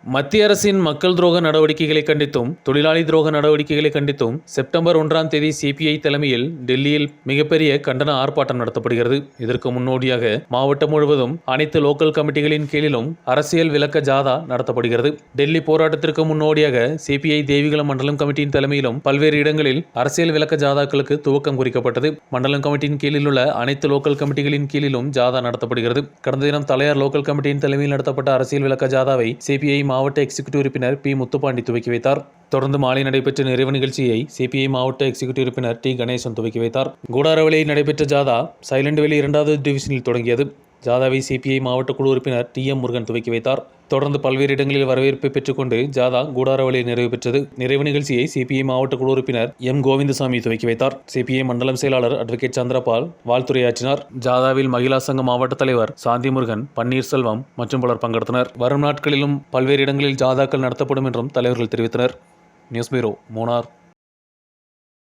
மத்திய அரசின் மக்கள் துரோக நடவடிக்கைகளை கண்டித்தும் தொழிலாளி துரோக நடவடிக்கைகளை கண்டித்தும் செப்டம்பர் 1ஆம் தேதி சிபிஐ தலைமையில் டெல்லியில் மிகப்பெரிய கண்டன ஆர்ப்பாட்டம் நடத்தப்படுகிறது. இதற்கு முன்னோடியாக மாவட்டம் முழுவதும் அனைத்து லோக்கல் கமிட்டிகளின் கீழிலும் அரசியல் விளக்க ஜாதா நடத்தப்படுகிறது. டெல்லி போராட்டத்திற்கு முன்னோடியாக சிபிஐ தேவிகுளம் மண்டலம் கமிட்டியின் தலைமையிலும் பல்வேறு இடங்களில் அரசியல் விளக்க ஜாதாக்களுக்கு துவக்கம் குறிக்கப்பட்டது. மண்டலம் கமிட்டியின் கீழில் உள்ள அனைத்து லோக்கல் கமிட்டிகளின் கீழிலும் ஜாதா நடத்தப்படுகிறது. கடந்த தினம் தலையார் லோக்கல் கமிட்டியின் தலைமையில் நடத்தப்பட்ட அரசியல் விளக்க ஜாதாவை சிபிஐ மாவட்ட எக்ஸிகியூட்டிவ் உறுப்பினர் பி. முத்துப்பாண்டி துவக்கி வைத்தார். தொடர்ந்து மாலை நடைபெற்ற நிறைவு நிகழ்ச்சியை சிபிஐ மாவட்ட எக்ஸிகியூட்டிவ் உறுப்பினர் டி. கணேசன் துவக்கி வைத்தார். கூடாரவளியில் நடைபெற்ற ஜாதா சைலண்ட் வேலி 2வது டிவிஷனில் தொடங்கியது. ஜாதாவை சிபிஐ மாவட்ட குழு உறுப்பினர் டி. எம். முருகன் துவக்கி வைத்தார். தொடர்ந்து பல்வேறு இடங்களில் வரவேற்பை பெற்றுக்கொண்டு ஜாதா கூடாரவளியில் நிறைவு பெற்றது. நிறைவு நிகழ்ச்சியை சிபிஐ மாவட்ட குழு உறுப்பினர் எம். கோவிந்தசாமி துவக்கி வைத்தார். சிபிஐ மண்டலம் செயலாளர் அட்வொகேட் சந்திரபால் வாழ்த்துரையாற்றினார். ஜாதாவில் மகிழா சங்க மாவட்ட தலைவர் சாந்தி முருகன், பன்னீர்செல்வம் மற்றும் பலர் பங்கெடுத்தனர். வரும் நாட்களிலும் பல்வேறு இடங்களில் ஜாதாக்கள் நடத்தப்படும் என்றும் தலைவர்கள் தெரிவித்தனர். News bureau, Munnar.